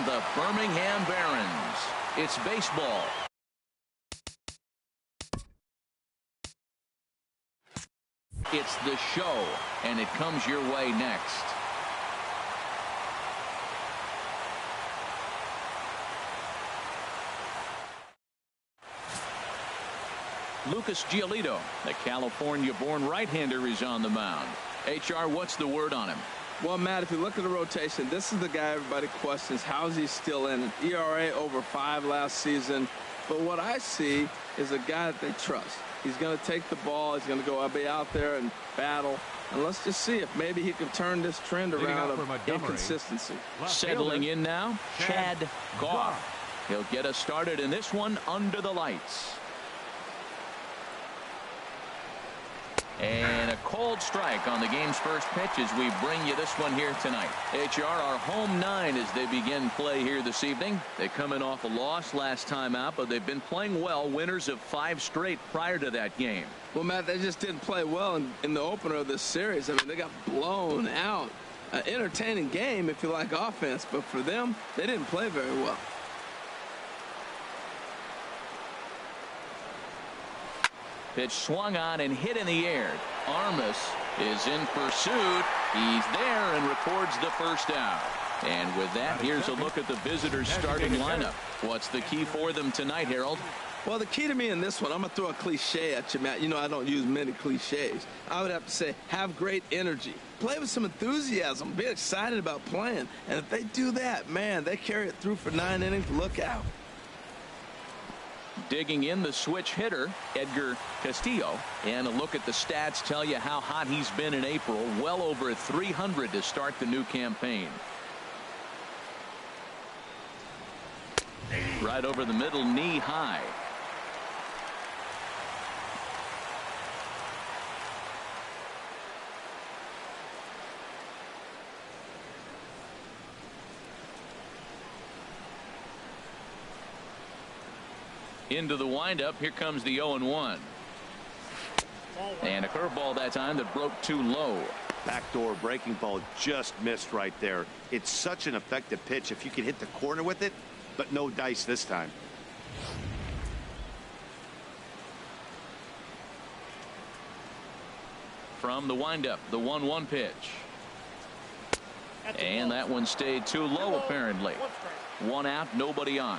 and the Birmingham Barons. It's baseball. It's the show, and it comes your way next. Lucas Giolito, the California-born right-hander, is on the mound. HR, what's the word on him? Well, Matt, if you look at the rotation, this is the guy everybody questions. How is he still in it? ERA over 5 last season. But what I see is a guy that they trust. He's going to take the ball. He's going to be out there and battle. And let's just see if maybe he can turn this trend around of inconsistency. Settling in now, Chad Goff. He'll get us started in this one under the lights. And a cold strike on the game's first pitch as we bring you this one here tonight. HR, our home 9 as they begin play here this evening. They come in off a loss last time out, but they've been playing well, winners of 5 straight prior to that game. Well, Matt, they just didn't play well in the opener of this series. I mean, they got blown out. An entertaining game if you like offense, but for them, they didn't play very well. Pitch swung on and hit in the air. Armas is in pursuit. He's there and records the first out. And with that, here's a look at the visitors' starting lineup. What's the key for them tonight, Harold? Well, the key to me in this one, I'm going to throw a cliche at you, Matt. You know I don't use many cliches. I would have to say have great energy. Play with some enthusiasm. Be excited about playing. And if they do that, man, they carry it through for 9 innings. Look out. Digging in, the switch hitter, Edgar Castillo. And a look at the stats tell you how hot he's been in April. Well over 300 to start the new campaign. Right over the middle, knee high. Into the windup. Here comes the 0-1. And a curveball that time that broke too low. Backdoor breaking ball just missed right there. It's such an effective pitch if you can hit the corner with it, but no dice this time. From the windup, the 1-1 pitch. And that one stayed too low apparently. 1 out, nobody on.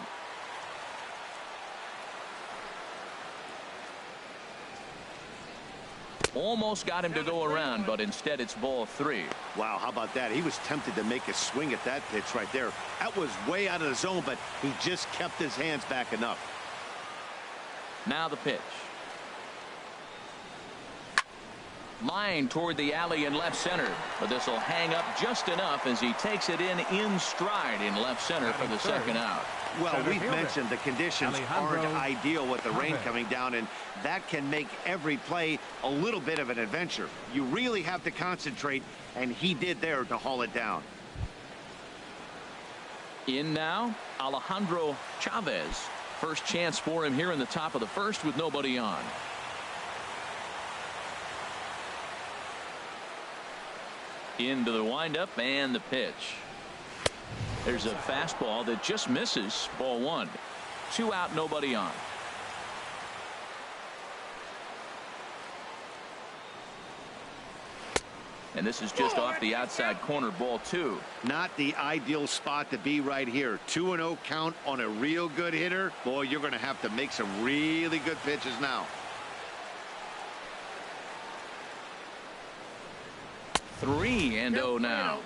Almost got him to go around, but instead it's ball 3. Wow, how about that? He was tempted to make a swing at that pitch right there. That was way out of the zone, but he just kept his hands back enough. Now the pitch. Line toward the alley in left center, but this will hang up just enough as he takes it in stride in left center for the second out. Well, we've mentioned the conditions aren't ideal with the rain coming down, and that can make every play a little bit of an adventure. You really have to concentrate, and he did there to haul it down. In now, Alejandro Chavez. First chance for him here in the top of the first with nobody on. Into the windup and the pitch. There's a fastball that just misses. Ball 1. 2 out, nobody on. And this is just off the outside corner. Ball 2. Not the ideal spot to be right here. 2-0 count on a real good hitter. Boy, you're going to have to make some really good pitches now. 3-0 now.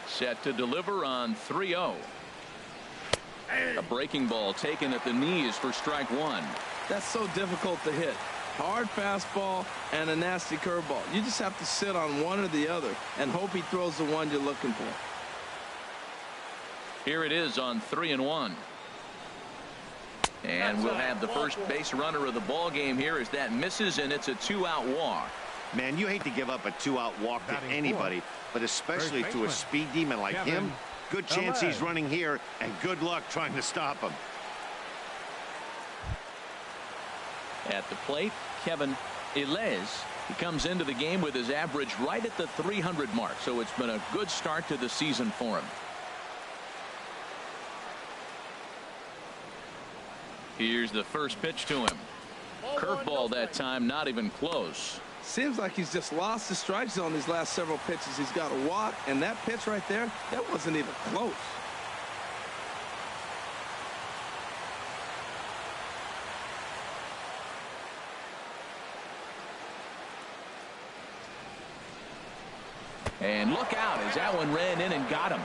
Set to deliver on 3-0. A breaking ball taken at the knees for strike 1. That's so difficult to hit. Hard fastball and a nasty curveball. You just have to sit on one or the other and hope he throws the one you're looking for. Here it is on 3-1. And we'll have the first base runner of the ball game here as that misses, and it's a 2-out walk. Man, you hate to give up a 2-out walk to anybody, but especially to a speed demon like him. Good chance he's running here, and good luck trying to stop him. At the plate, Kevin Ilez. He comes into the game with his average right at the 300 mark, so it's been a good start to the season for him. Here's the first pitch to him. Curveball that time, not even close. Seems like he's just lost the strike zone these last several pitches. He's got a walk, and that pitch right there, that wasn't even close. And look out as that one ran in and got him.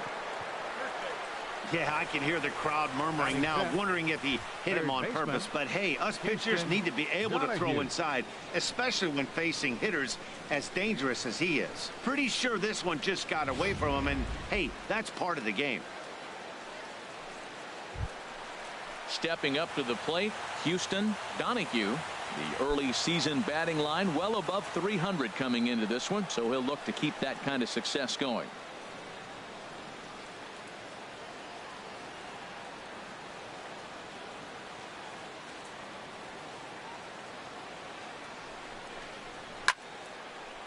Yeah, I can hear the crowd murmuring now, wondering if he hit him on purpose. But hey, us pitchers need to be able to throw inside, especially when facing hitters as dangerous as he is. Pretty sure this one just got away from him, and hey, that's part of the game. Stepping up to the plate, Houston Donahue. The early season batting line well above 300 coming into this one, so he'll look to keep that kind of success going.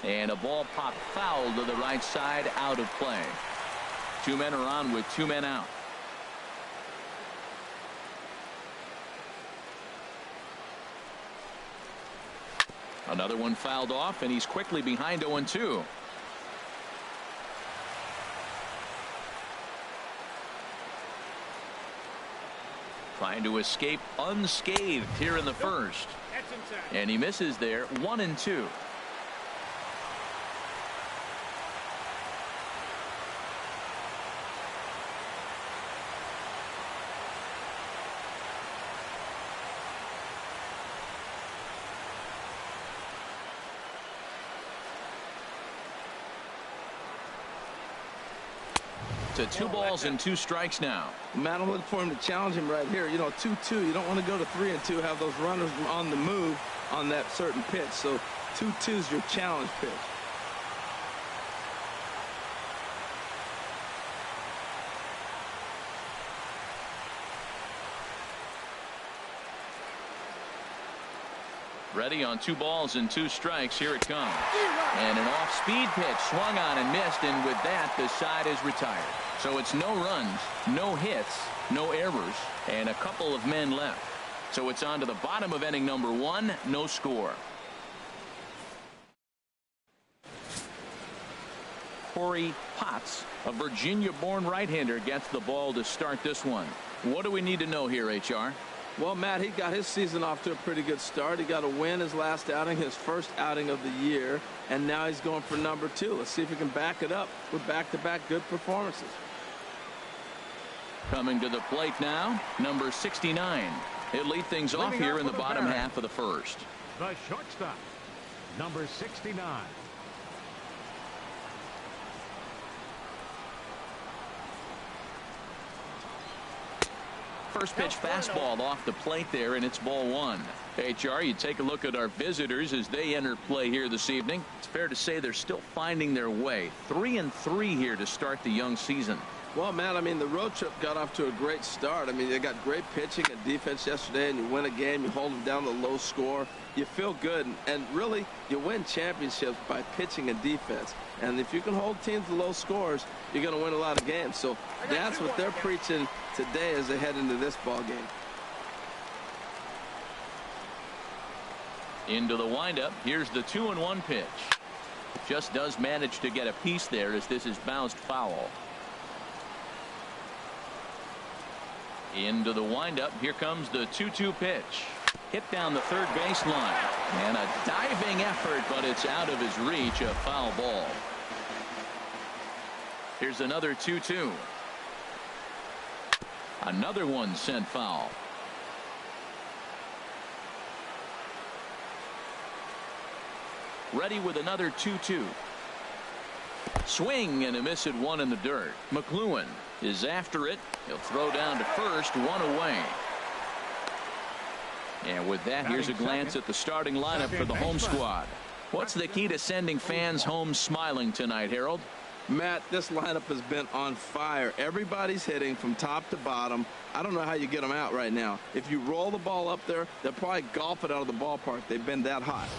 And a ball popped foul to the right side, out of play. 2 men are on with 2 men out. Another one fouled off, and he's quickly behind 0-2. Trying to escape unscathed here in the first. And he misses there, 1-2. To 2 balls and 2 strikes now. Man, I'm looking for him to challenge him right here. You know, 2-2. You don't want to go to 3-2, have those runners on the move on that certain pitch. So 2-2 is your challenge pitch. Ready on 2 balls and 2 strikes. Here it comes. And an off-speed pitch swung on and missed, and with that the side is retired. So it's no runs, no hits, no errors, and a couple of men left. So it's on to the bottom of inning number 1, no score. Corey Potts, a Virginia-born right-hander, gets the ball to start this one. What do we need to know here, HR? Well, Matt, he got his season off to a pretty good start. He got a win his last outing, his first outing of the year, and now he's going for number 2. Let's see if he can back it up with back-to-back good performances. Coming to the plate now, number 69. He'll lead things off here in the bottom half of the first. The shortstop, number 69. First pitch fastball off the plate there, and it's ball 1. HR, you take a look at our visitors as they enter play here this evening. It's fair to say they're still finding their way. 3-3 here to start the young season. Well, Matt, I mean, the road trip got off to a great start. I mean, they got great pitching and defense yesterday, and you win a game, you hold them down to a low score. You feel good, and really, you win championships by pitching and defense. And if you can hold teams to low scores, you're going to win a lot of games. So that's what they're preaching today as they head into this ball game. Into the windup. Here's the 2-1 pitch. Just does manage to get a piece there as this is bounced foul. Into the windup. Here comes the 2-2 pitch. Hit down the third baseline. And a diving effort, but it's out of his reach. A foul ball. Here's another 2-2. Another one sent foul. Ready with another 2-2. Swing and a miss at 1 in the dirt. McLuhan is after it. He'll throw down to first, 1 away. And with that, here's a glance at the starting lineup for the home squad. What's the key to sending fans home smiling tonight, Harold? Matt, this lineup has been on fire. Everybody's hitting from top to bottom. I don't know how you get them out right now. If you roll the ball up there, they'll probably golf it out of the ballpark. They've been that hot.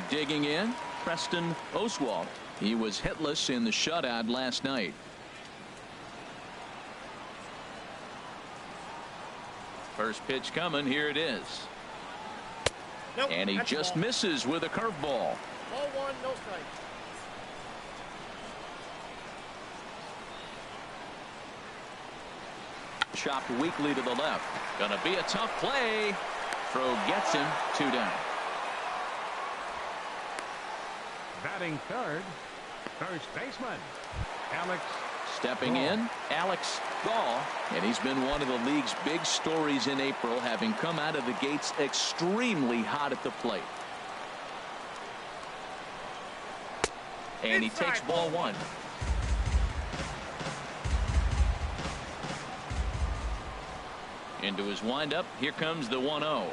Digging in, Preston Oswalt. He was hitless in the shutout last night. First pitch coming. Here it is. Nope, and he just misses with a curveball. Ball one, no strike. Chopped weakly to the left. Gonna be a tough play. Throw gets him. 2 down. Batting third, first baseman, Alex. Stepping in, Alex Gall, and he's been one of the league's big stories in April, having come out of the gates extremely hot at the plate. And he takes ball one. Into his windup. Here comes the 1-0.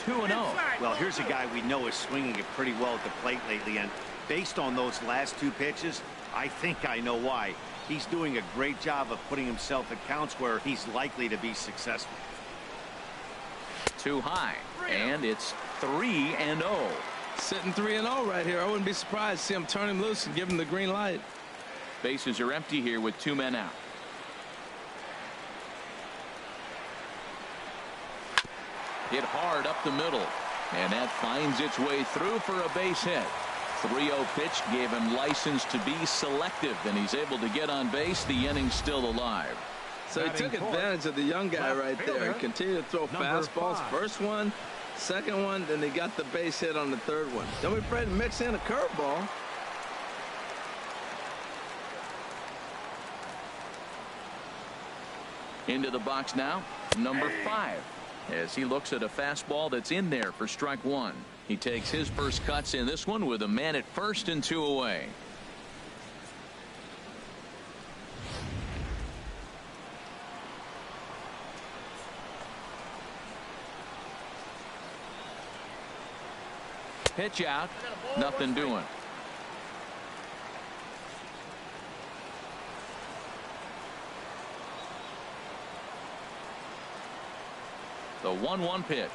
2-0. Well, here's a guy we know is swinging it pretty well at the plate lately, and based on those last 2 pitches, I think I know why. He's doing a great job of putting himself at counts where he's likely to be successful. Too high, and it's 3-0. Sitting 3-0 right here. I wouldn't be surprised to see him turn him loose and give him the green light. Bases are empty here with 2 men out. Hit hard up the middle, and that finds its way through for a base hit. 3-0 pitch gave him license to be selective, and he's able to get on base. The inning's still alive. So he took advantage of the young guy right there. He continued to throw fastballs. First one, second one, then they got the base hit on the third one. Don't be afraid to mix in a curveball. Into the box now, number 5. As he looks at a fastball that's in there for strike 1. He takes his first cuts in this one with a man at first and 2 away. Pitch out, nothing doing. The 1-1 pitch,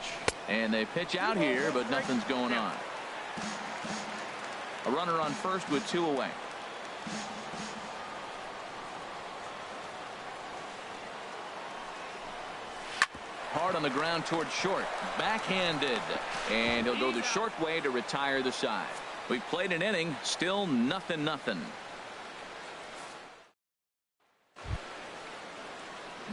and they pitch out here, but nothing's going on. A runner on first with 2 away. Hard on the ground toward short, backhanded, and he'll go the short way to retire the side. We played an inning, still 0-0.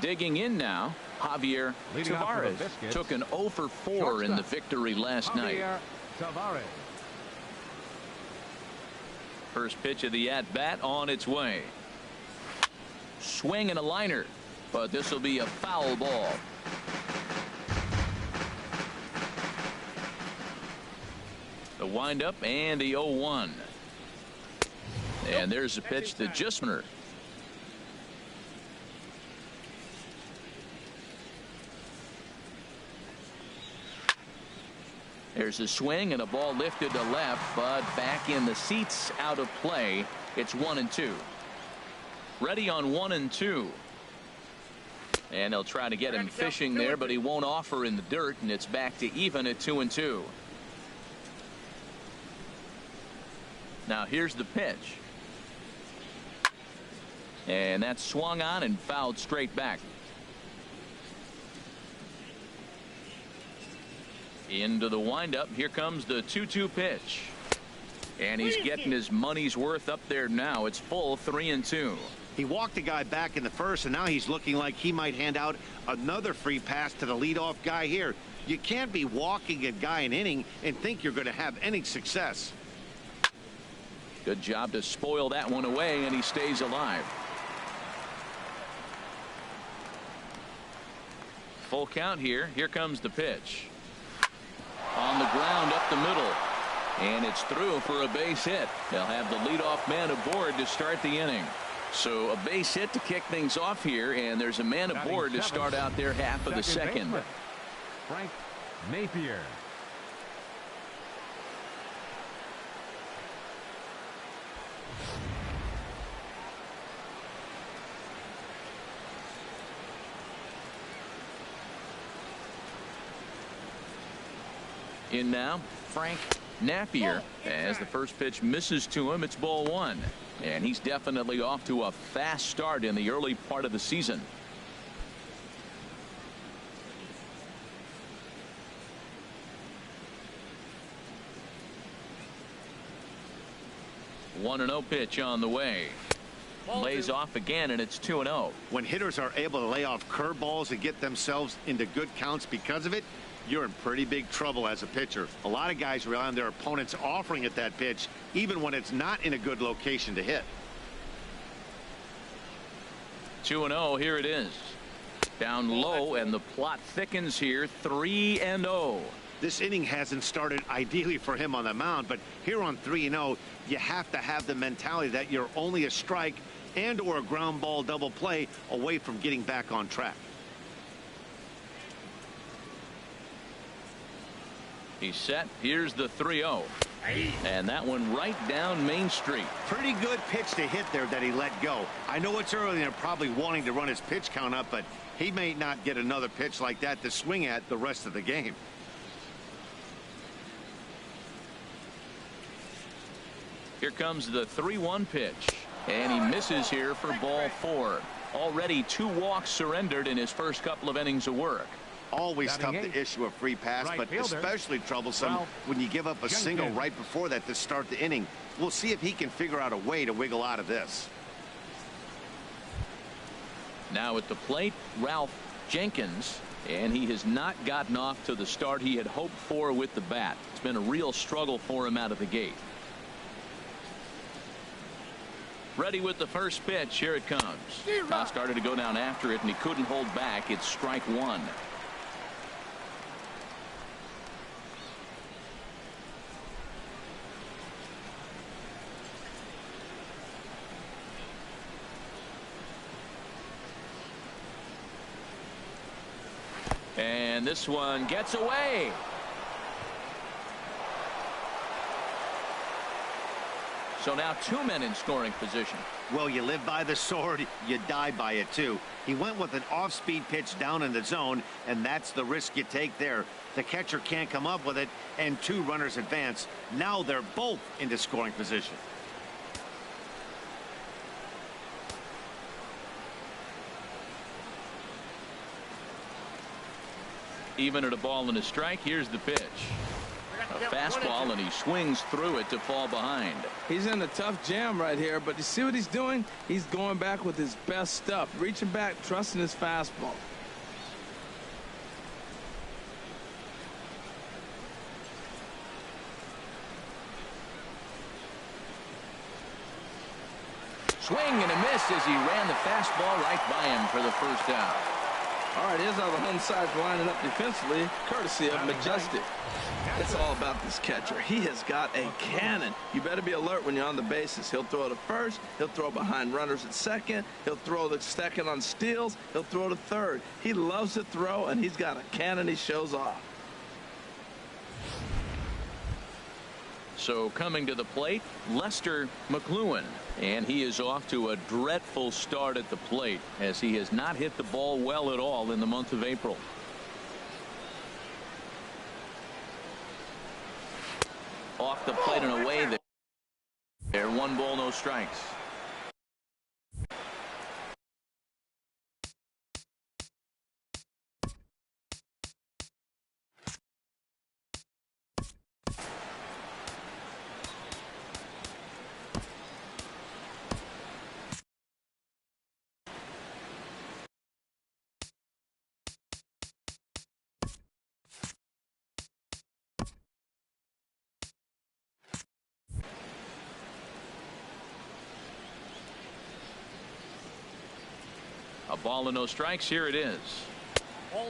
Digging in now, Javier Tavares took an 0 for 4 in the victory last night. First pitch of the at-bat on its way. Swing and a liner, but this will be a foul ball. The windup and the 0-1. And there's a pitch to Gisner. There's a swing and a ball lifted to left, but back in the seats, out of play. It's 1-2. Ready on 1-2. And they'll try to get him fishing there, but he won't offer in the dirt, and it's back to even at 2-2. Now here's the pitch. And that's swung on and fouled straight back. Into the windup. Here comes the 2-2 pitch. And he's getting his money's worth up there now. It's full 3-2. He walked the guy back in the first, and now he's looking like he might hand out another free pass to the leadoff guy here. You can't be walking a guy an inning and think you're going to have any success. Good job to spoil that one away, and he stays alive. Full count here. Here comes the pitch. On the ground up the middle, and it's through for a base hit. They'll have the leadoff man aboard to start the inning. So a base hit to kick things off here, and there's a man aboard to start out there half of the second. Frank Napier. In now, Frank Napier, as the first pitch misses to him. It's ball one, and he's definitely off to a fast start in the early part of the season. One and 0 pitch on the way. Lays off again, and it's 2-0. When hitters are able to lay off curveballs and get themselves into good counts because of it, you're in pretty big trouble as a pitcher. A lot of guys rely on their opponents offering at that pitch, even when it's not in a good location to hit. 2-0, here it is. Down low, and the plot thickens here. 3-0. This inning hasn't started ideally for him on the mound, but here on 3-0, you have to have the mentality that you're only a strike and or a ground ball double play away from getting back on track. He's set. Here's the 3-0. And that one right down Main Street. Pretty good pitch to hit there that he let go. I know it's early and probably wanting to run his pitch count up, but he may not get another pitch like that to swing at the rest of the game. Here comes the 3-1 pitch, and he misses here for ball 4. Already 2 walks surrendered in his first couple of innings of work. Always tough to issue a free pass, but especially troublesome when you give up a single right before that to start the inning. We'll see if he can figure out a way to wiggle out of this. Now at the plate, Ralph Jenkins, and he has not gotten off to the start he had hoped for with the bat. It's been a real struggle for him out of the gate. Ready with the first pitch. Here it comes. Now started to go down after it, and he couldn't hold back. It's strike 1. And this one gets away. So now 2 men in scoring position. Well, you live by the sword, you die by it too. He went with an off-speed pitch down in the zone, and that's the risk you take there. The catcher can't come up with it, and 2 runners advance. Now they're both into scoring position. Even at a ball and a strike, here's the pitch. A fastball, and he swings through it to fall behind. He's in a tough jam right here, but you see what he's doing? He's going back with his best stuff, reaching back, trusting his fastball. Swing and a miss as he ran the fastball right by him for the first out. All right, here's how the home side's lining up defensively, courtesy of Majestic. It's all about this catcher. He has got a cannon. You better be alert when you're on the bases. He'll throw to first. He'll throw behind runners at second. He'll throw the second on steals. He'll throw to third. He loves to throw, and he's got a cannon he shows off. So coming to the plate, Lester McLuhan. And he is off to a dreadful start at the plate, as he has not hit the ball well at all in the month of April. Off the plate and away there. 1 ball, no strikes. A ball and no strikes. Here it is.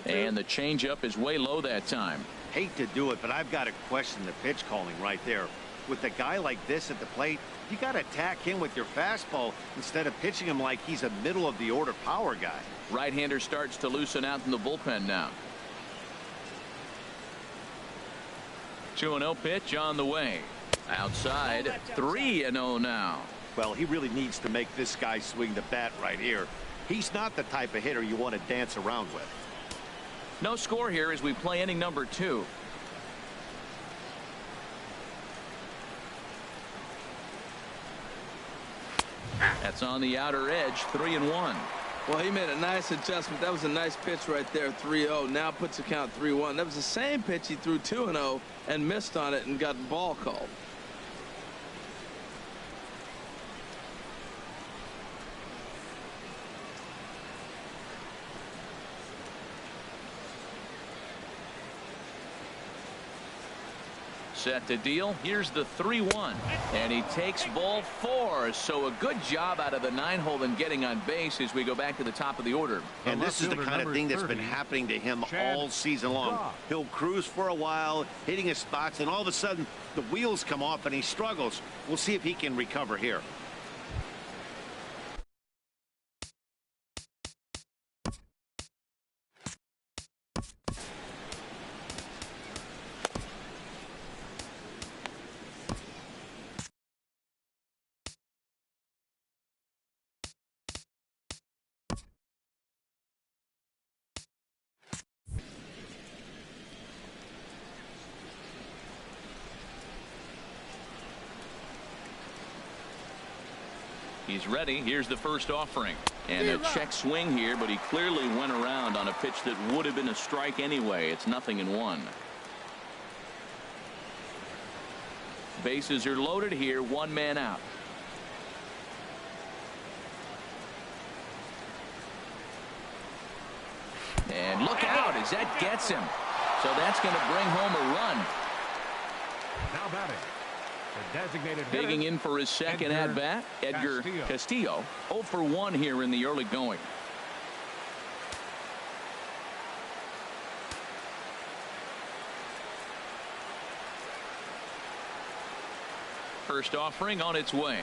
And the changeup is way low that time. Hate to do it, but I've got to question the pitch calling right there. With a guy like this at the plate, you got to attack him with your fastball instead of pitching him like he's a middle of the order power guy. Right-hander starts to loosen out in the bullpen now. 2-0 pitch on the way. Outside, 3-0 now. Well, he really needs to make this guy swing the bat right here. He's not the type of hitter you want to dance around with. No score here as we play inning number 2. That's on the outer edge, 3-1. Well, he made a nice adjustment. That was a nice pitch right there, 3-0. Now puts the count 3-1. That was the same pitch he threw 2-0 and missed on it and got the ball called. Set to deal. Here's the 3-1. And he takes ball 4. So a good job out of the 9-hole in getting on base as we go back to the top of the order. And this is the kind of thing that's been happening to him all season long. He'll cruise for a while, hitting his spots, and all of a sudden the wheels come off and he struggles. We'll see if he can recover here. He's ready. Here's the first offering. And a check swing here, but he clearly went around on a pitch that would have been a strike anyway. It's 0-1. Bases are loaded here. 1 man out. And look out as that gets him. So that's going to bring home a run. Now batting, the designated hitter, Digging in for his second at-bat, Edgar Castillo. 0 for 1 here in the early going. First offering on its way.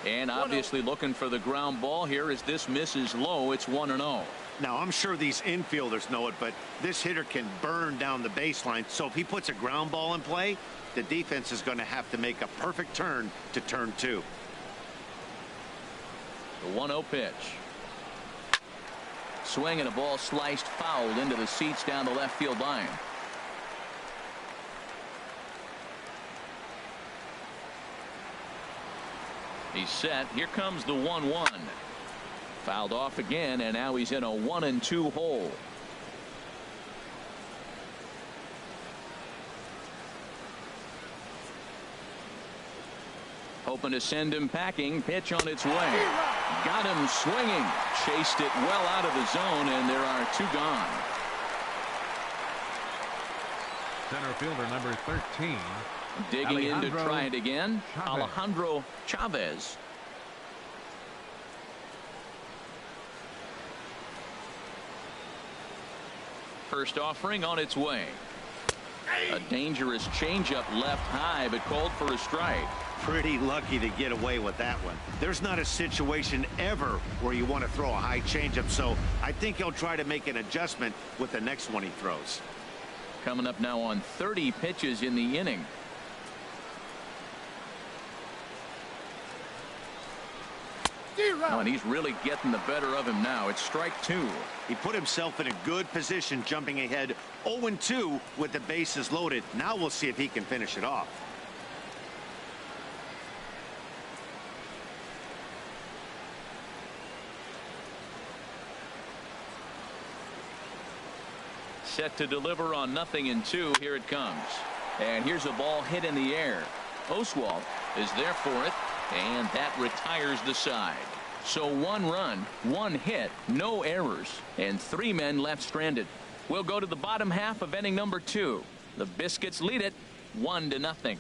And obviously looking for the ground ball here as this misses low. It's 1-0. Now, I'm sure these infielders know it, but this hitter can burn down the baseline. So if he puts a ground ball in play, the defense is going to have to make a perfect turn to turn 2. The 1-0 pitch. Swing and a ball sliced fouled into the seats down the left field line. He's set. Here comes the 1-1. Fouled off again, and now he's in a 1-2 hole. Hoping to send him packing. Pitch on its way. Got him swinging. Chased it well out of the zone, and there are 2 gone. Center fielder number 13. Digging in to try it again. Alejandro Chavez. First offering on its way. A dangerous changeup left high, but called for a strike. Pretty lucky to get away with that one. There's not a situation ever where you want to throw a high changeup, so I think he'll try to make an adjustment with the next one he throws. Coming up now on 30 pitches in the inning. Oh, and he's really getting the better of him now. It's strike 2. He put himself in a good position, jumping ahead 0-2 with the bases loaded. Now we'll see if he can finish it off. Set to deliver on 0-2. Here it comes. And here's a ball hit in the air. Oswalt is there for it. And that retires the side. So 1 run, 1 hit, no errors, and 3 men left stranded. We'll go to the bottom half of inning number 2. The Biscuits lead it 1-0.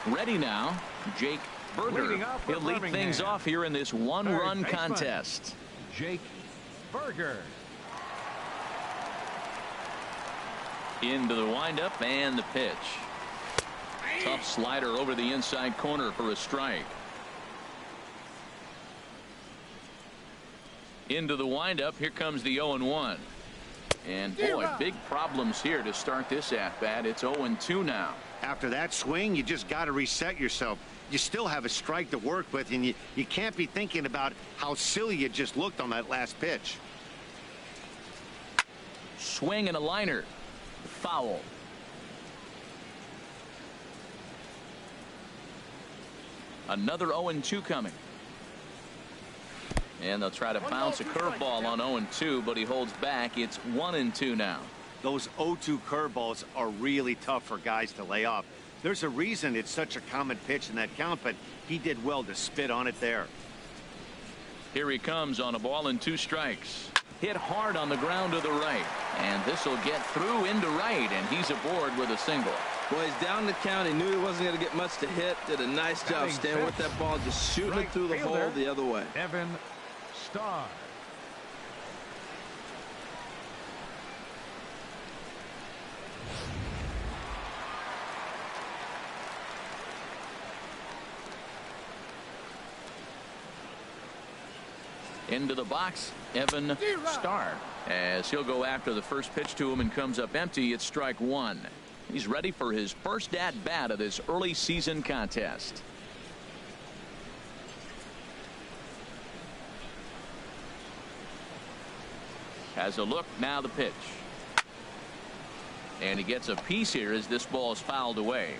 Ready now, Jake Berger. He'll lead things off here in this 1-run contest. Jake Berger. Into the windup and the pitch. Tough slider over the inside corner for a strike. Into the windup. Here comes the 0-1. And boy, big problems here to start this at-bat. It's 0-2 now. After that swing, you just got to reset yourself. You still have a strike to work with, and you can't be thinking about how silly you just looked on that last pitch. Swing and a liner. Foul. Another 0-2 coming. And they'll try to bounce a curveball on 0-2, but he holds back. It's 1-2 now. Those 0-2 curveballs are really tough for guys to lay off. There's a reason it's such a common pitch in that count, but he did well to spit on it there. Here he comes on a ball and 2 strikes. Hit hard on the ground to the right. And this will get through into right, and he's aboard with a single. Well, he's down the count. He knew he wasn't going to get much to hit. Did a nice job staying with that ball, just shooting it through the hole the other way. Evan Starr. Into the box, Evan Starr, as he'll go after the first pitch to him and comes up empty. It's strike 1. He's ready for his first at-bat of this early season contest. Has a look, now the pitch. And he gets a piece here as this ball is fouled away.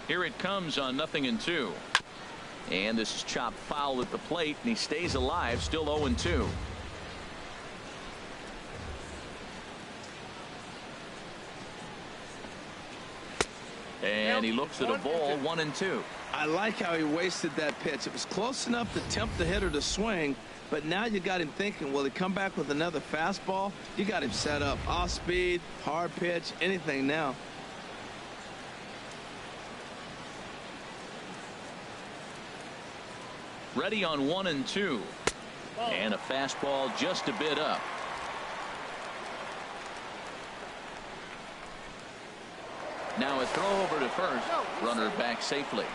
Here it comes on 0-2. And this is chopped foul at the plate, and he stays alive, still 0-2. And he looks at a ball, 1-2. I like how he wasted that pitch. It was close enough to tempt the hitter to swing, but now you got him thinking, will he come back with another fastball? You got him set up. Off speed, hard pitch, anything now. Ready on 1-2. And a fastball just a bit up. Now a throw over to first. Runner back safely.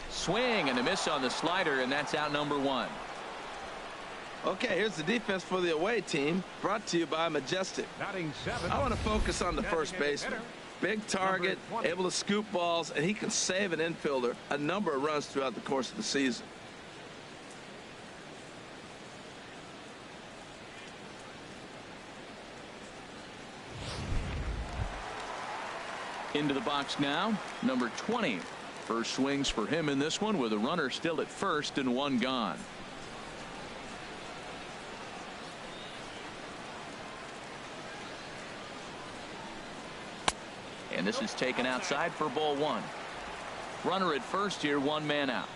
Swing and a miss on the slider, and that's out number 1. Okay, here's the defense for the away team, brought to you by Majestic. I want to focus on the first baseman. Big target, able to scoop balls, and he can save an infielder a number of runs throughout the course of the season. Into the box now, number 20. First swings for him in this one with a runner still at first and 1 gone. And this is taken outside for ball 1. Runner at first here, 1 man out.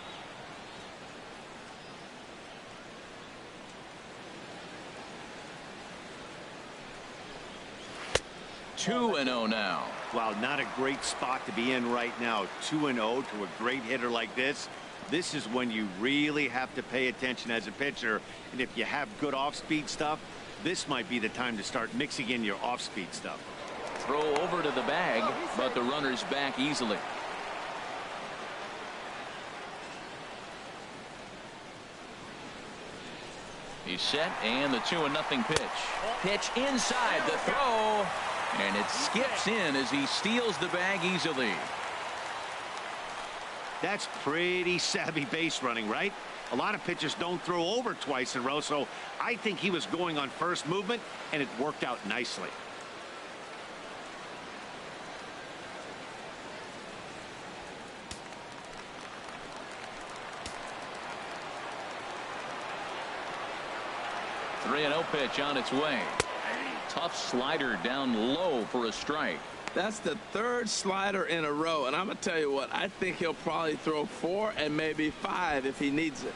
2-0 now. Wow, not a great spot to be in right now. 2-0 to a great hitter like this. This is when you really have to pay attention as a pitcher. And if you have good off-speed stuff, this might be the time to start mixing in your off-speed stuff. Throw over to the bag, but the runner's back easily. He's set, and the 2-0 pitch. Pitch inside the throw, and it skips in as he steals the bag easily. That's pretty savvy base running, right? A lot of pitchers don't throw over twice in a row, so I think he was going on first movement, and it worked out nicely. The 3-0 pitch on its way. Tough slider down low for a strike. That's the 3rd slider in a row, and I'm going to tell you what, I think he'll probably throw 4 and maybe 5 if he needs it.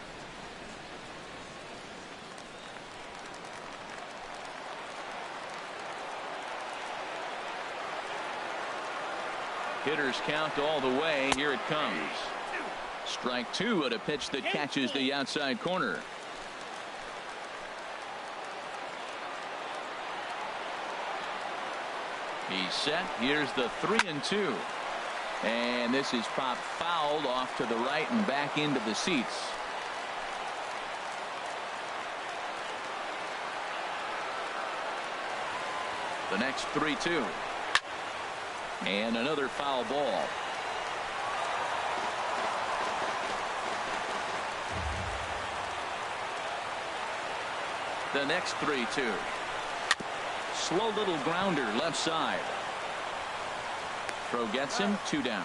Hitters count all the way. Here it comes. Strike 2 at a pitch that catches the outside corner. He's set. Here's the 3-2. And this is popped fouled off to the right and back into the seats. The next 3-2. And another foul ball. The next 3-2. Slow little grounder left side. Throw gets him, 2 down.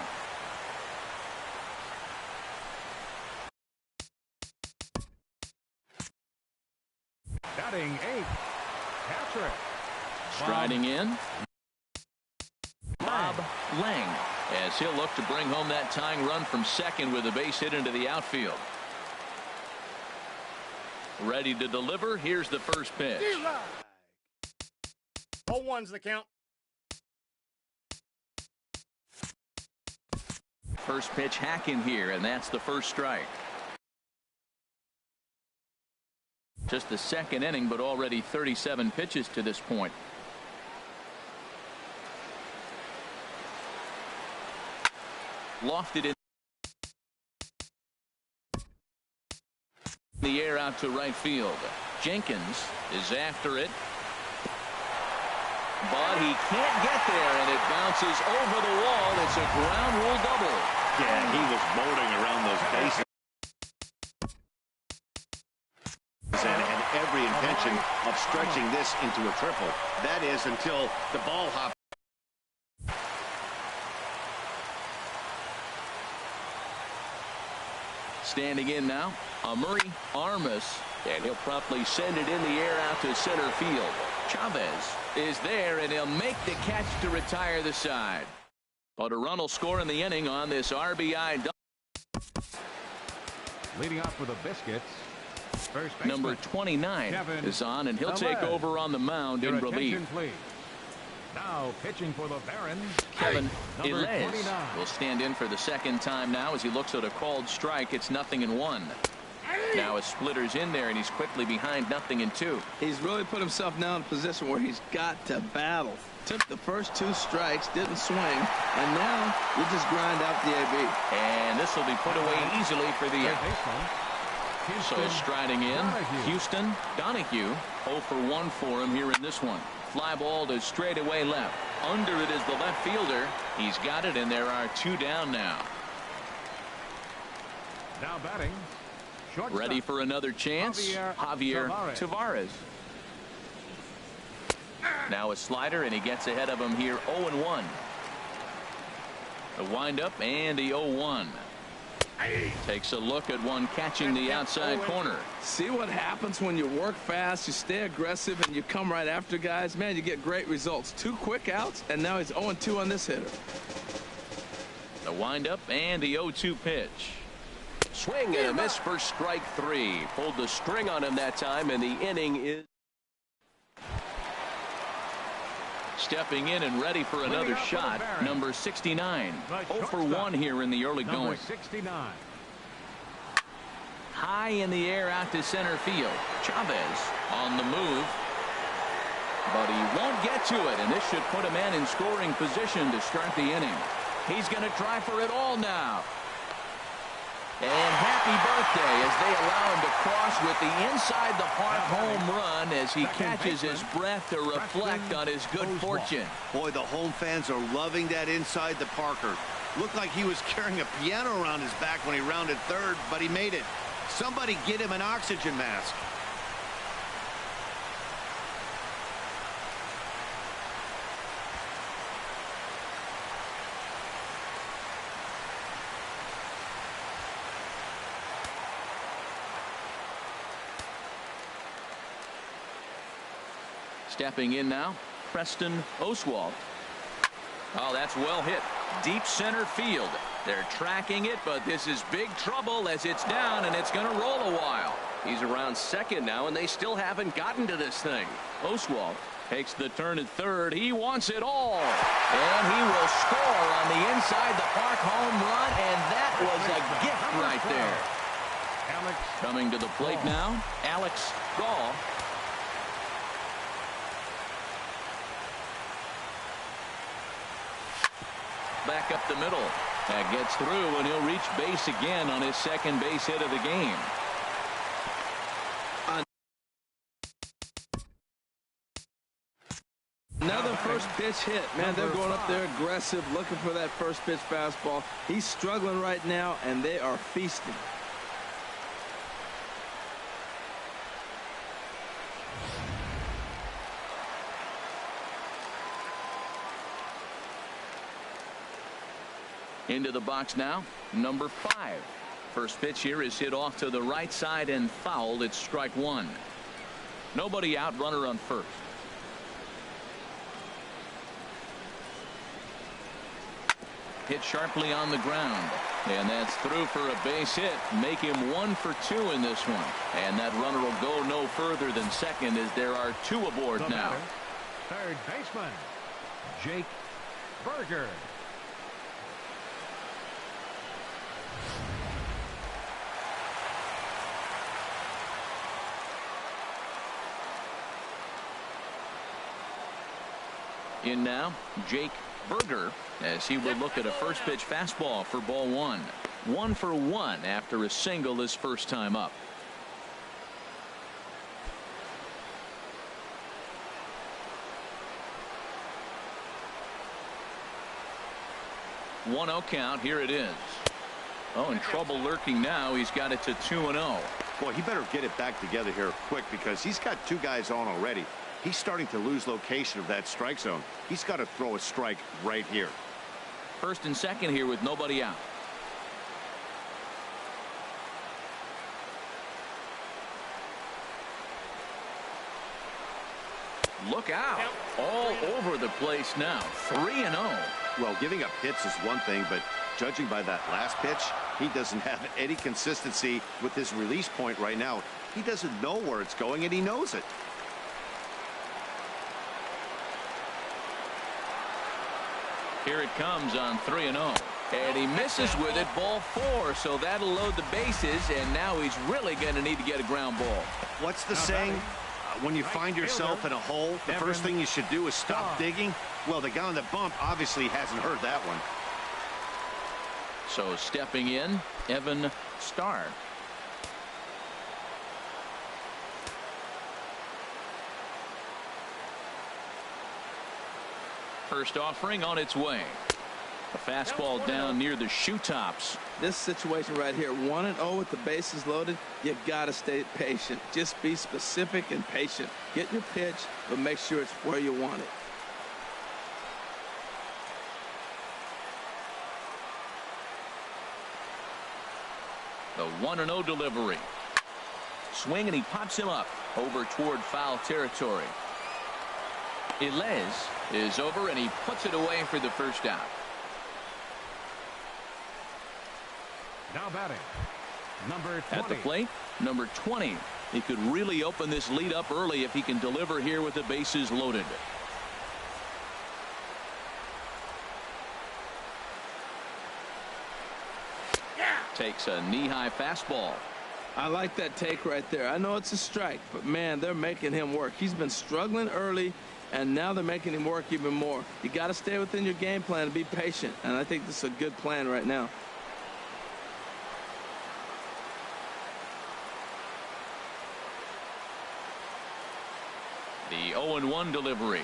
Batting 8. Patrick. Striding in. Bob Lang, as he'll look to bring home that tying run from second with a base hit into the outfield. Ready to deliver. Here's the first pitch. 0-1's the count. First pitch hacking here, and that's the first strike. Just the second inning, but already 37 pitches to this point. Lofted in the air out to right field. Jenkins is after it, but he can't get there, and it bounces over the wall. It's a ground rule double. Yeah, he was boating around those bases. And every intention of stretching this into a triple. That is until the ball hop. Standing in now, Murray Armas, and he'll promptly send it in the air out to center field. Chavez is there, and he'll make the catch to retire the side. But a run will score in the inning on this RBI double. Leading off for the Biscuits. First baseman, Number 29 Kevin is on, and he'll take Velez. over on the mound Your in relief. attention, please. Now pitching for the Barons, Kevin number Velez 29. will stand in for the second time now as he looks at a called strike. It's 0-1. Now a splitter's in there, and he's quickly behind 0-2. He's really put himself now in a position where he's got to battle. Took the first 2 strikes, didn't swing, and now you just grind out the AB. And this will be put away easily for the Third out. baseman, So Houston striding in, Donahue. Houston Donahue, 0 for 1 for him here in this one. Fly ball to straightaway left. Under it is the left fielder. He's got it, and there are 2 down now. Now batting. Shortstop. Ready for another chance. Javier Tavares. Now a slider, and he gets ahead of him here, 0-1. The windup and the 0-1. Takes a look at one catching the outside corner. See what happens when you work fast, you stay aggressive, and you come right after guys. Man, you get great results. 2 quick outs, and now he's 0-2 on this hitter. The windup and the 0-2 pitch. Swing and a miss for strike 3. Pulled the string on him that time, and the inning is stepping in and ready for another shot. Number 69. 0 for 1 here in the early Number going. 69. High in the air out to center field. Chavez on the move, but he won't get to it, and this should put a man in scoring position to start the inning. He's going to try for it all now. And happy birthday as they allow him to cross with the inside the park home run as he catches his breath to reflect on his good fortune. Boy, the home fans are loving that inside the Parker. Looked like he was carrying a piano around his back when he rounded third, but he made it. Somebody get him an oxygen mask. Stepping in now, Preston Oswalt. Oh, that's well hit. Deep center field. They're tracking it, but this is big trouble as it's down, and it's going to roll a while. He's around second now, and they still haven't gotten to this thing. Oswalt takes the turn at third. He wants it all, and he will score on the inside the park home run, and that was a gift right there. Alex Coming to the plate now, Alex Gall. back up the middle. That gets through, and he'll reach base again on his second base hit of the game. Another first pitch hit. Man, they're going up there aggressive, looking for that first pitch fastball. He's struggling right now, and they are feasting. Into the box now, number 5. First pitch here is hit off to the right side and fouled. It's strike one. Nobody out, runner on first. Hit sharply on the ground, and that's through for a base hit. Make him 1 for 2 in this one, and that runner will go no further than second as there are 2 aboard now. Third baseman, Jake Berger. In now, Jake Berger, as he would look at a first pitch fastball for ball 1. 1 for 1 after a single his first time up. 1-0 count. Here it is. Oh, in trouble lurking now. He's got it to 2-0. Boy, he better get it back together here quick because he's got 2 guys on already. He's starting to lose location of that strike zone. He's got to throw a strike right here. First and second here with nobody out. Look out. All over the place now. 3-0. Well, giving up hits is one thing, but judging by that last pitch, he doesn't have any consistency with his release point right now. He doesn't know where it's going, and he knows it. Here it comes on 3-0. And he misses with it, ball 4. So that'll load the bases, and now he's really going to need to get a ground ball. What's the saying? When you find yourself in a hole, the first thing you should do is stop digging. Well, the guy on the bump obviously hasn't heard that one. So stepping in, Evan Starr. First offering on its way. A fastball down near the shoe tops. This situation right here, 1-0 with the bases loaded, you got to stay patient. Just be specific and patient. Get your pitch, but make sure it's where you want it. The 1-0 delivery. Swing, and he pops him up over toward foul territory. Ilez is over, and he puts it away for the first out. Now batting, number 20. At the plate, number 20. He could really open this lead up early if he can deliver here with the bases loaded. Takes a knee-high fastball. I like that take right there. I know it's a strike, but man, they're making him work. He's been struggling early, and now they're making him work even more. You got to stay within your game plan and be patient, and I think this is a good plan right now. The 0-1 delivery.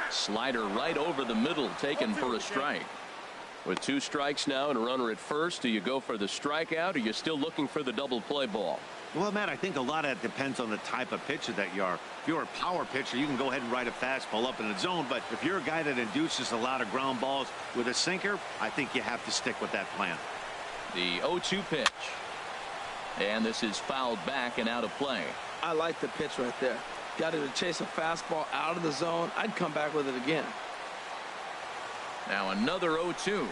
Slider right over the middle, taken for a strike. With 2 strikes now and a runner at first, do you go for the strikeout, or are you still looking for the double play ball? Well, Matt, I think a lot of that depends on the type of pitcher that you are. If you're a power pitcher, you can go ahead and ride a fastball up in the zone. But if you're a guy that induces a lot of ground balls with a sinker, I think you have to stick with that plan. The 0-2 pitch. And this is fouled back and out of play. I like the pitch right there. Got to chase a fastball out of the zone. I'd come back with it again. Now another 0-2.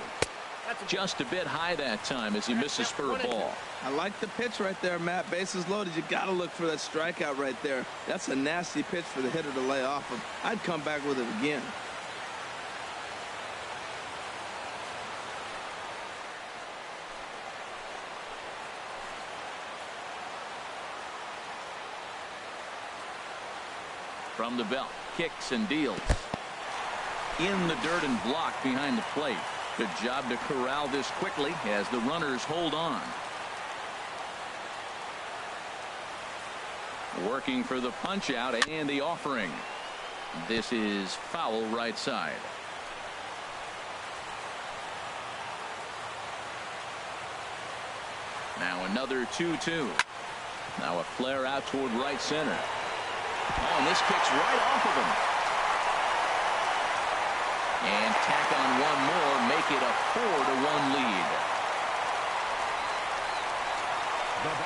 Just a bit high that time as he misses for a ball. I like the pitch right there, Matt. Bases loaded. You got to look for that strikeout right there. That's a nasty pitch for the hitter to lay off of. I'd come back with it again. From the belt, kicks and deals. In the dirt and blocked behind the plate. Good job to corral this quickly as the runners hold on. Working for the punch out and the offering. This is foul right side. Now another 2-2. Now a flare out toward right center. Oh, and this kicks right off of him. And tack on one more, make it a 4-1 lead.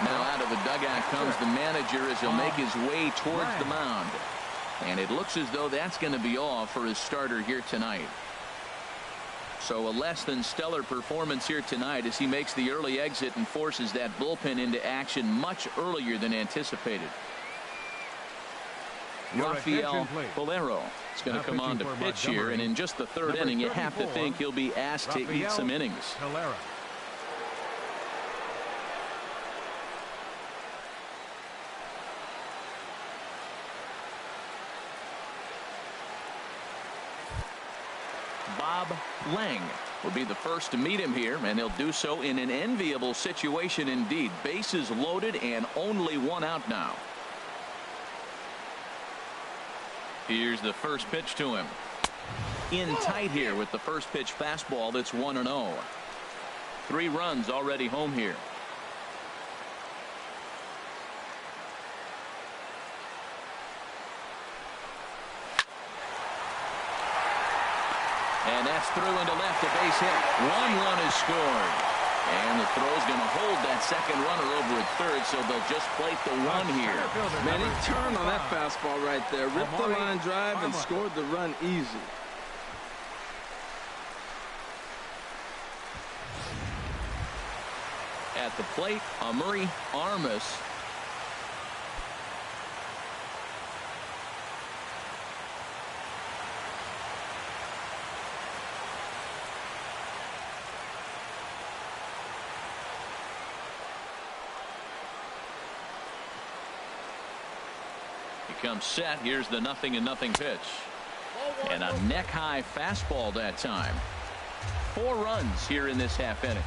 Now out of the dugout comes the manager as he'll make his way towards the mound. And it looks as though that's going to be all for his starter here tonight. So a less than stellar performance here tonight as he makes the early exit and forces that bullpen into action much earlier than anticipated. Rafael Valero is going to come on to pitch here, and in just the third inning you have to think he'll be asked to eat some innings. Bob Lang will be the first to meet him here, and he'll do so in an enviable situation indeed. Bases loaded and only one out now. Here's the first pitch to him. In tight here with the first pitch fastball that's 1-0. 3 runs already home here. And that's through into left, a base hit. 1 run is scored. And the throw's going to hold that second runner over at third, so they'll just plate the 1 here. Man, he turned on that fastball right there. Ripped the line drive and scored the run easy. At the plate, Amuri Armas. Comes set. Here's the 0-0 pitch. And a neck high fastball that time. 4 runs here in this half inning.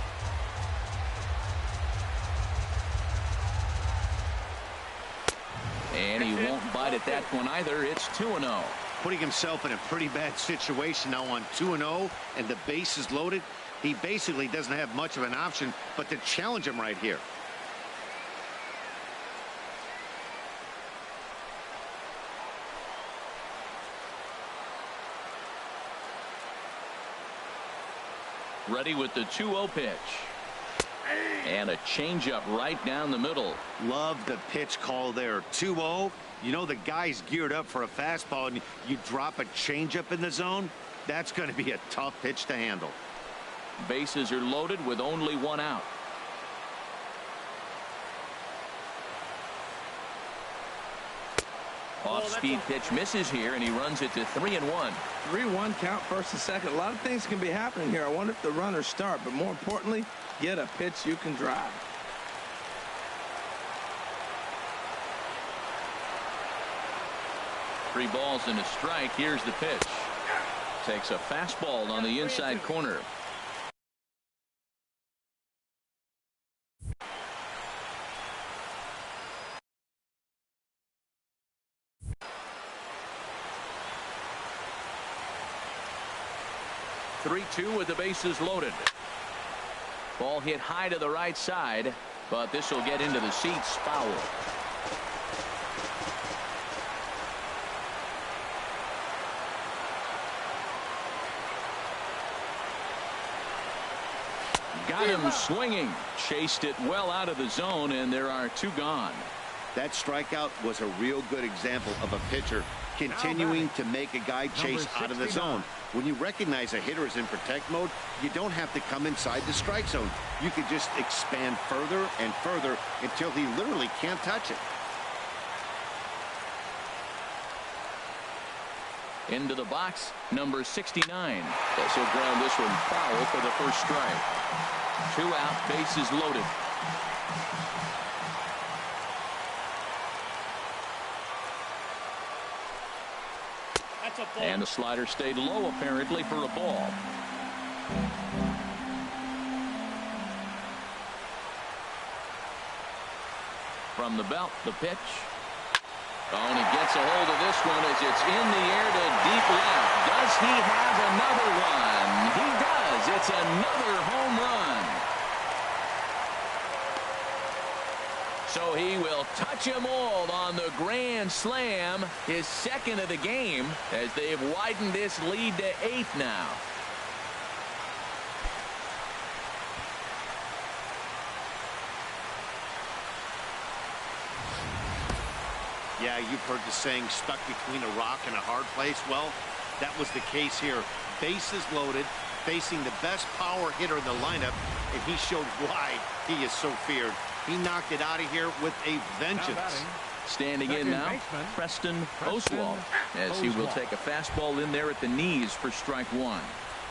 And he won't bite at that one either. It's 2-0. Putting himself in a pretty bad situation now on 2-0 and the base is loaded. He basically doesn't have much of an option but to challenge him right here. Ready with the 2-0 pitch. And a changeup right down the middle. Love the pitch call there. 2-0. You know the guy's geared up for a fastball and you drop a changeup in the zone. That's going to be a tough pitch to handle. Bases are loaded with only 1 out. Off-speed pitch misses here, and he runs it to 3-1. 3-1 count, first and second. A lot of things can be happening here. I wonder if the runners start, but more importantly, get a pitch you can drive. Three balls and a strike. Here's the pitch. Takes a fastball on the inside corner. Three-2 with the bases loaded. Ball hit high to the right side, but this will get into the seats. Foul. Got him swinging. Chased it well out of the zone, and there are 2 gone. That strikeout was a real good example of a pitcher continuing to make a guy chase out of the zone. When you recognize a hitter is in protect mode, you don't have to come inside the strike zone. You can just expand further and further until he literally can't touch it. Into the box, number 69. This will ground this one foul for the first strike. 2 out, bases loaded. And the slider stayed low apparently for a ball. From the belt, the pitch. Oh, and he gets a hold of this one as it's in the air to deep left. Does he have another one? He does. It's another home run. So he will touch them all on the grand slam, his second of the game, as they've widened this lead to 8 now. Yeah, you've heard the saying, stuck between a rock and a hard place. Well, that was the case here. Bases loaded, facing the best power hitter in the lineup, and he showed why he is so feared. He knocked it out of here with a vengeance. Standing in now, Preston Oswald, as he will take a fastball in there at the knees for strike 1.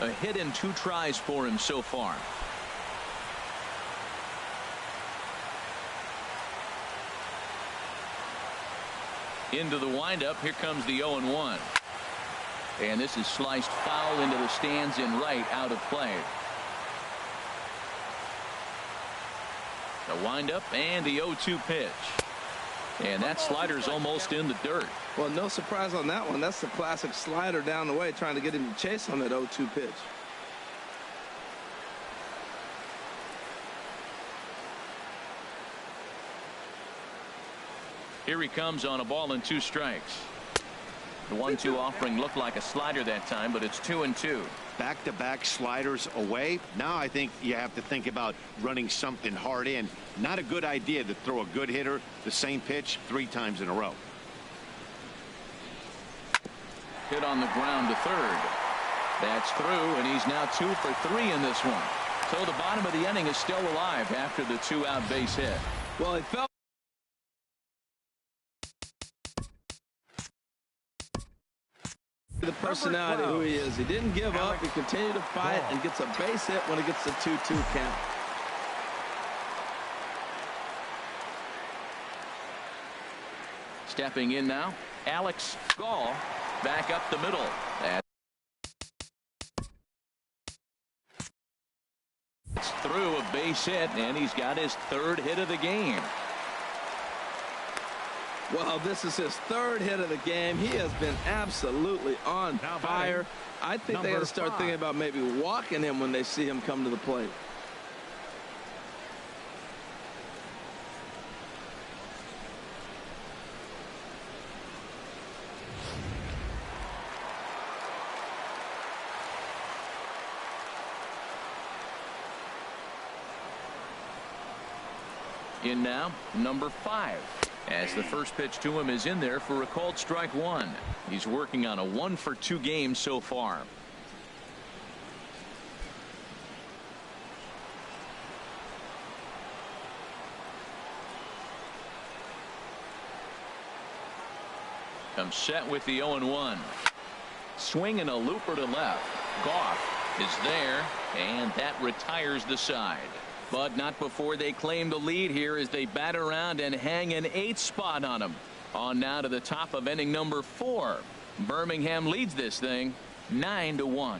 A hit and 2 tries for him so far. Into the windup. Here comes the 0-1. And this is sliced foul into the stands in right, out of play. The windup and the 0-2 pitch. And that slider's almost in the dirt. Well, no surprise on that one. That's the classic slider down the way, trying to get him to chase on that 0-2 pitch. Here he comes on a ball and 2 strikes. The 1-2 offering looked like a slider that time, but it's 2-2. Back-to-back sliders away. Now I think you have to think about running something hard in. Not a good idea to throw a good hitter the same pitch 3 times in a row. Hit on the ground to third. That's through, and he's now 2 for 3 in this one. So the bottom of the inning is still alive after the 2-out base hit. Well, it felt the personality who he is. He didn't give up. He continued to fight and gets a base hit when he gets the 2-2 count. Stepping in now, Alex Gall back up the middle. It's through a base hit, and he's got his 3rd hit of the game. Well, this is his 3rd hit of the game. He has been absolutely on fire. I think they got to start thinking about maybe walking him when they see him come to the plate. In now, number 5. As the first pitch to him is in there for a called strike 1. He's working on a 1 for 2 game so far. Comes set with the 0-1. Swing and a looper to left. Goff is there, and that retires the side. But not before they claim the lead here as they bat around and hang an 8th spot on them. On now to the top of inning number 4. Birmingham leads this thing 9-1.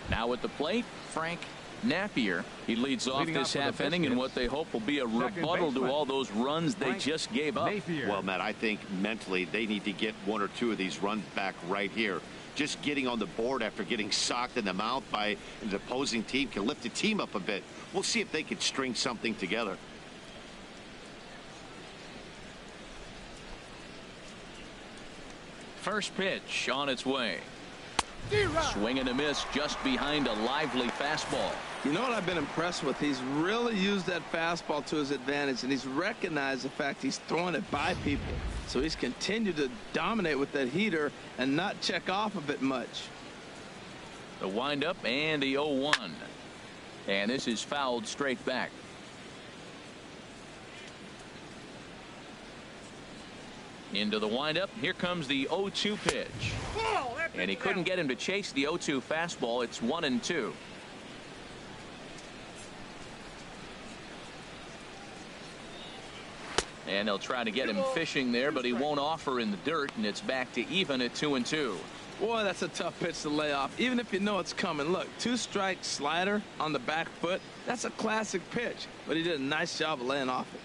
Now at the plate, Frank Napier. He leads off this half inning in what they hope will be a rebuttal to all those runs they just gave up. Well, Matt, I think mentally they need to get 1 or 2 of these runs back right here. Just getting on the board after getting socked in the mouth by the opposing team can lift the team up a bit. We'll see if they can string something together. First pitch on its way. Swing and a miss just behind a lively fastball. You know what I've been impressed with? He's really used that fastball to his advantage, and he's recognized the fact he's throwing it by people. So he's continued to dominate with that heater and not check off of it much. The windup and the 0-1. And this is fouled straight back. Into the windup. Here comes the 0-2 pitch. And he couldn't get him to chase the 0-2 fastball. It's 1-2. And they'll try to get him fishing there, but he won't offer in the dirt, and it's back to even at 2-2. Boy, that's a tough pitch to lay off, even if you know it's coming. Look, 2-strike slider on the back foot. That's a classic pitch, but he did a nice job of laying off it.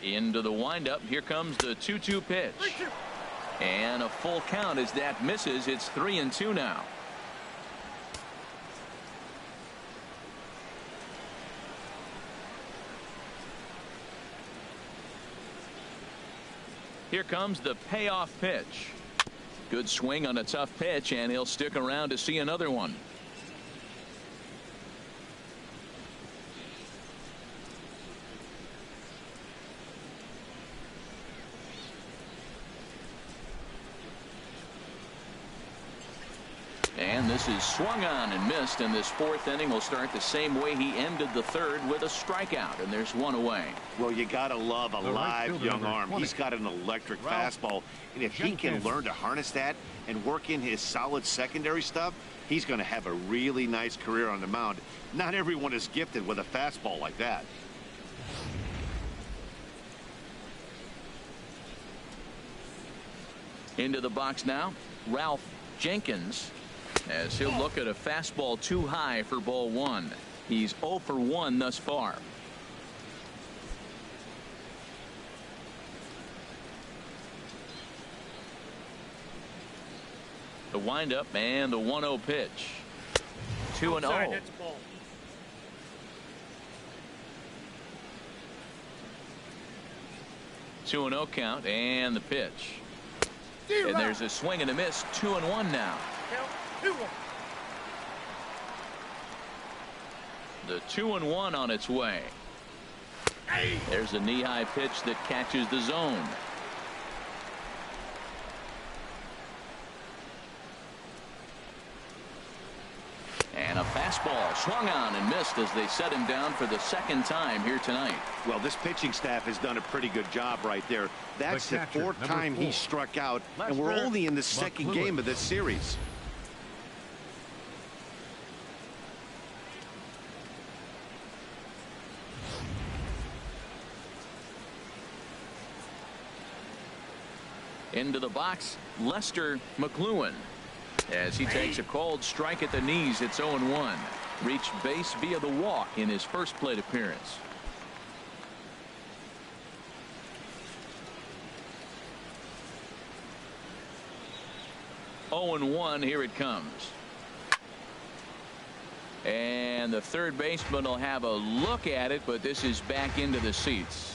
Into the windup. Here comes the 2-2 pitch. And a full count as that misses. It's 3-2 now. Here comes the payoff pitch. Good swing on a tough pitch, and he'll stick around to see another one. And this is swung on and missed, and this fourth inning will start the same way he ended the third, with a strikeout, and there's one away. Well, you gotta love a live young arm. He's got an electric fastball, and if he can learn to harness that and work in his solid secondary stuff, he's going to have a really nice career on the mound. Not everyone is gifted with a fastball like that. Into the box now, Ralph Jenkins, as he'll look at a fastball too high for ball one. He's 0 for 1 thus far. The windup and the 1-0 pitch. 2-0. 2-0 count, and the pitch. And there's a swing and a miss. 2-1 now. The 2-1 on its way. There's a knee-high pitch that catches the zone. And a fastball swung on and missed as they set him down for the second time here tonight. Well, this pitching staff has done a pretty good job right there. That's the fourth time he struck out, and we're only in the second game of this series. Into the box, Lester McLuhan, as he takes a called strike at the knees. It's 0-1. Reached base via the walk in his first plate appearance. Oh and 1. Here it comes. And the third baseman will have a look at it, but this is back into the seats.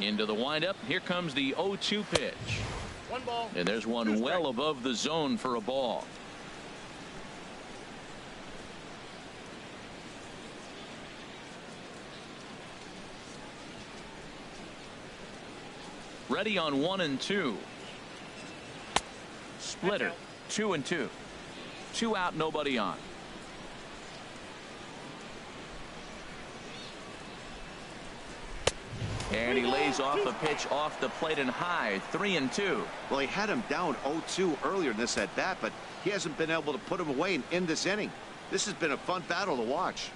Into the windup. Here comes the 0-2 pitch. One ball. And there's one well above the zone for a ball. Ready on 1 and 2. Splitter. 2 and 2. 2 out, nobody on. And he lays off a pitch off the plate and high. 3 and 2. Well, he had him down 0-2 earlier in this at bat, but he hasn't been able to put him away and end this inning. This has been a fun battle to watch.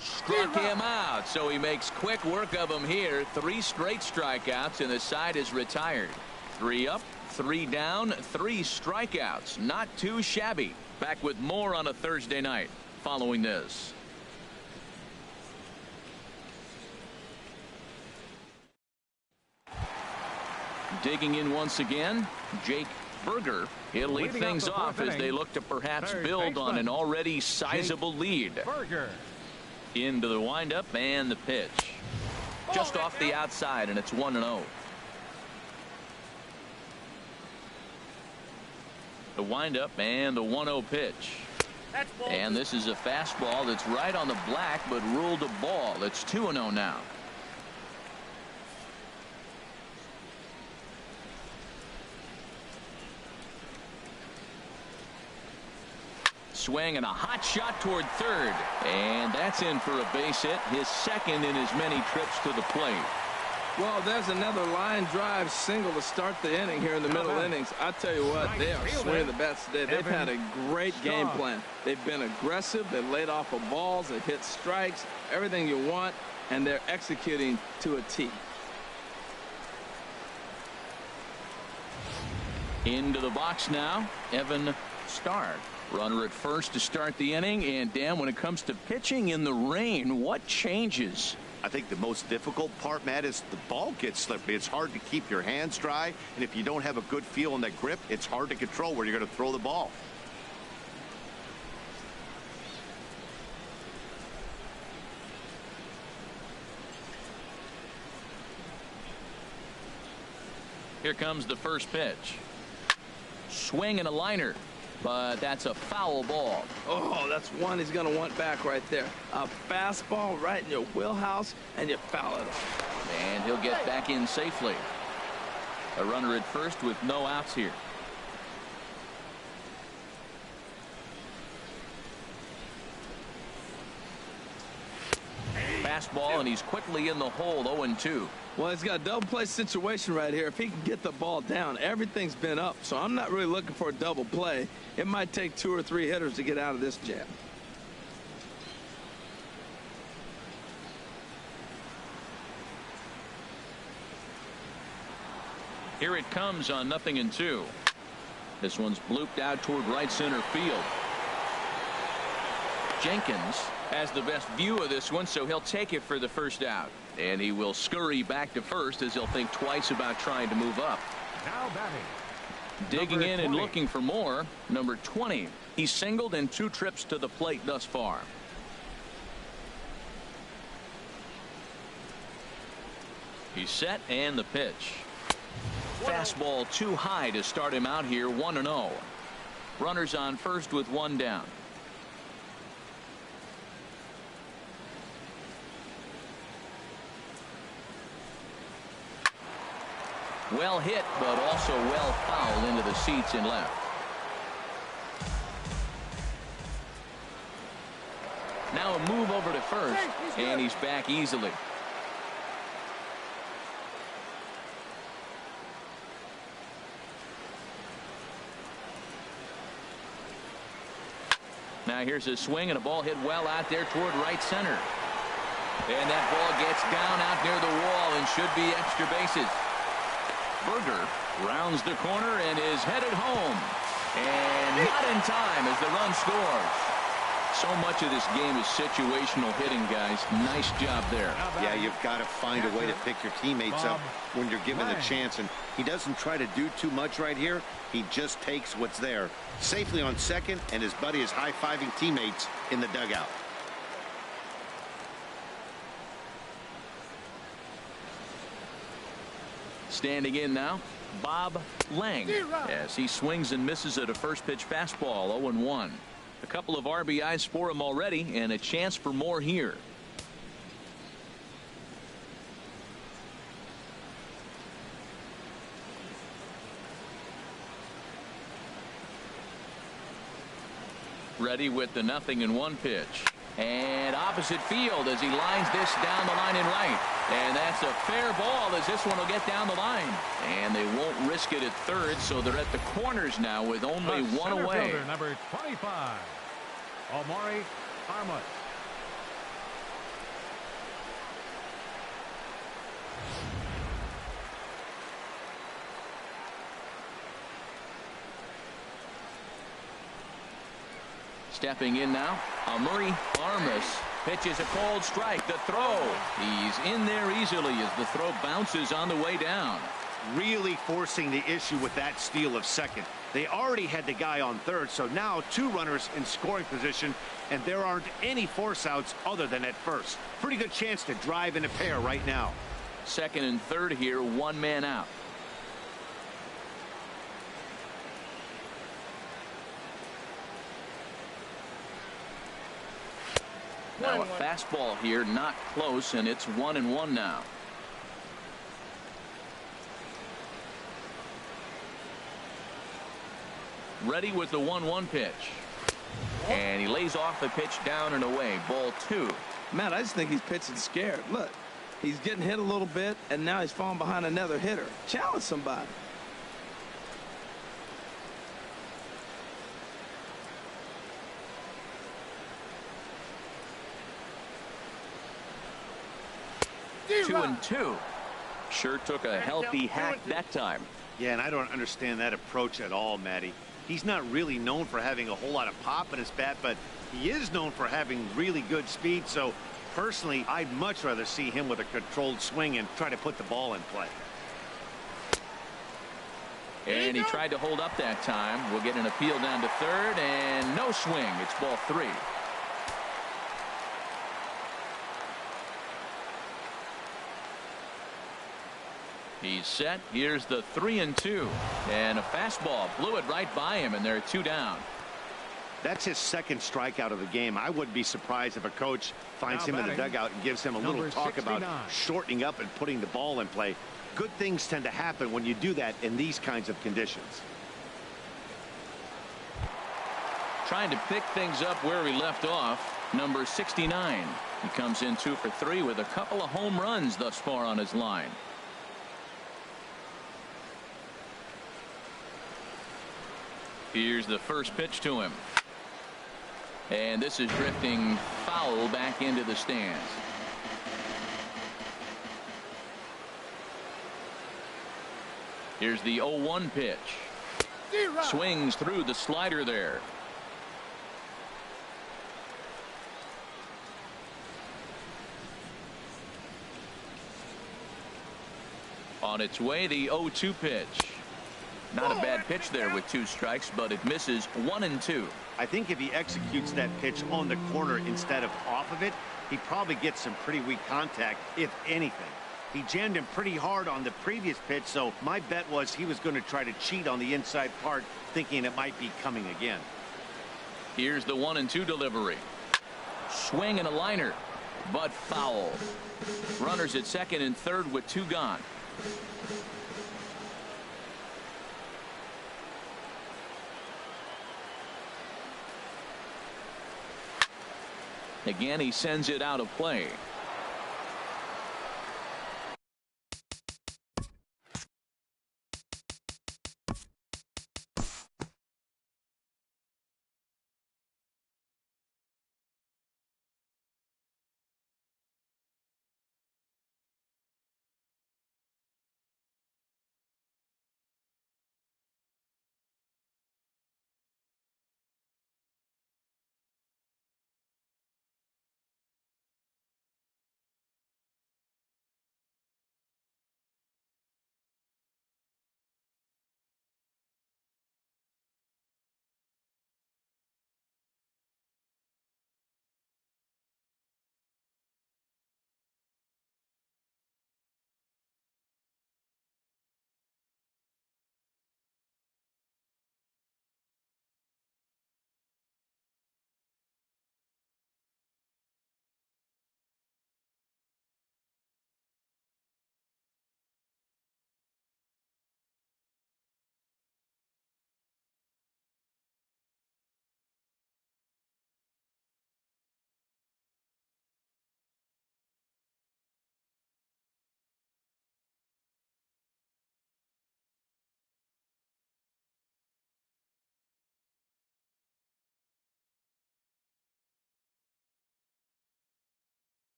Struck him out, so he makes quick work of him here. 3 straight strikeouts, and the side is retired. 3 up, 3 down, 3 strikeouts. Not too shabby. Back with more on a Thursday night following this. Digging in once again, Jake Berger. He'll lead things off as they look to perhaps build on an already sizable lead. Into the windup and the pitch. Just off the outside, and it's 1-0. The windup and the 1-0 pitch. And this is a fastball that's right on the black, but ruled a ball. It's 2-0 now. Swing and a hot shot toward third, and that's in for a base hit, his second in as many trips to the plate. Well, there's another line drive single to start the inning here in the middle innings. I tell you what, they are swinging the bats today. They've had a great game plan. They've been aggressive. They've laid off of balls. They've hit strikes, everything you want, and they're executing to a T. Into the box now, Evan Starr. Runner at first to start the inning. And Dan, when it comes to pitching in the rain, what changes? I think the most difficult part, Matt, is the ball gets slippery. It's hard to keep your hands dry, and if you don't have a good feel in that grip, it's hard to control where you're going to throw the ball. Here comes the first pitch. Swing and a liner, but that's a foul ball. Oh, that's one he's going to want back right there. A fastball right in your wheelhouse, and you foul it off. And he'll get back in safely. A runner at first with no outs here. Fastball, and he's quickly in the hole. 0-2. Well, he's got a double play situation right here. If he can get the ball down, everything's been up. So I'm not really looking for a double play. It might take 2 or 3 hitters to get out of this jam. Here it comes on 0-2. This one's blooped out toward right center field. Jenkins has the best view of this one, so he'll take it for the first out. And he will scurry back to first as he'll think twice about trying to move up. Now batting. Digging in and looking for more. Number 20. He's singled in 2 trips to the plate thus far. He's set, and the pitch. Fastball too high to start him out here. 1-0. Runners on first with 1 down. Well hit, but also well fouled into the seats in left. Now a move over to first, and he's back easily. Now here's a swing, and a ball hit well out there toward right center. And that ball gets down out near the wall and should be extra bases. Berger rounds the corner and is headed home. And not in time as the run scores. So much of this game is situational hitting, guys. Nice job there. Yeah, you've got to find a way to pick your teammates up when you're given the chance. And he doesn't try to do too much right here. He just takes what's there. Safely on second, and his buddy is high-fiving teammates in the dugout. Standing in now, Bob Lang, as he swings and misses at a first pitch fastball. 0-1. A couple of RBIs for him already, and a chance for more here. Ready with the 0-1 pitch. And opposite field as he lines this down the line in right. And that's a fair ball as this one will get down the line. And they won't risk it at third, so they're at the corners now with only 1 away. Fielder, number 25, Omari Armas. Stepping in now, Omari Armas pitches a cold strike. The throw. He's in there easily as the throw bounces on the way down. Really forcing the issue with that steal of second. They already had the guy on third, so now 2 runners in scoring position, and there aren't any force outs other than at first. Pretty good chance to drive in a pair right now. Second and third here, 1 man out. Now a fastball here, not close, and it's 1-1 now. Ready with the 1-1 pitch. And he lays off the pitch down and away. Ball 2. Matt, I just think he's pitching scared. Look, he's getting hit a little bit, and now he's falling behind another hitter. Challenge somebody. Two and 2. Sure took a healthy hack that time. Yeah, and I don't understand that approach at all, Matty. He's not really known for having a whole lot of pop in his bat, but he is known for having really good speed. So personally, I'd much rather see him with a controlled swing and try to put the ball in play. And he tried to hold up that time. We'll get an appeal down to third, and no swing. It's ball 3. He's set. Here's the 3-2. And a fastball blew it right by him, and they're 2 down. That's his second strikeout of the game. I wouldn't be surprised if a coach finds him in the dugout and gives him a little talk 69. About shortening up and putting the ball in play. Good things tend to happen when you do that in these kinds of conditions. Trying to pick things up where we left off. Number 69. He comes in 2 for 3 with a couple of home runs thus far on his line. Here's the first pitch to him. And this is drifting foul back into the stands. Here's the 0-1 pitch. Swings through the slider there. On its way, the 0-2 pitch. Not a bad pitch there with 2 strikes, but it misses 1 and 2. I think if he executes that pitch on the corner instead of off of it, he probably gets some pretty weak contact, if anything. He jammed him pretty hard on the previous pitch, so my bet was he was going to try to cheat on the inside part, thinking it might be coming again. Here's the 1-2 delivery. Swing and a liner, but foul. Runners at second and third with 2 gone. Again, he sends it out of play.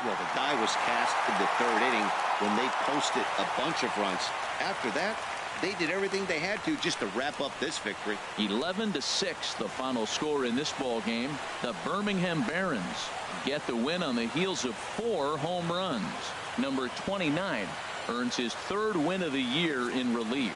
Well, the die was cast in the 3rd inning when they posted a bunch of runs. After that, they did everything they had to just to wrap up this victory. 11-6, the final score in this ball game. The Birmingham Barons get the win on the heels of 4 home runs. Number 29 earns his 3rd win of the year in relief.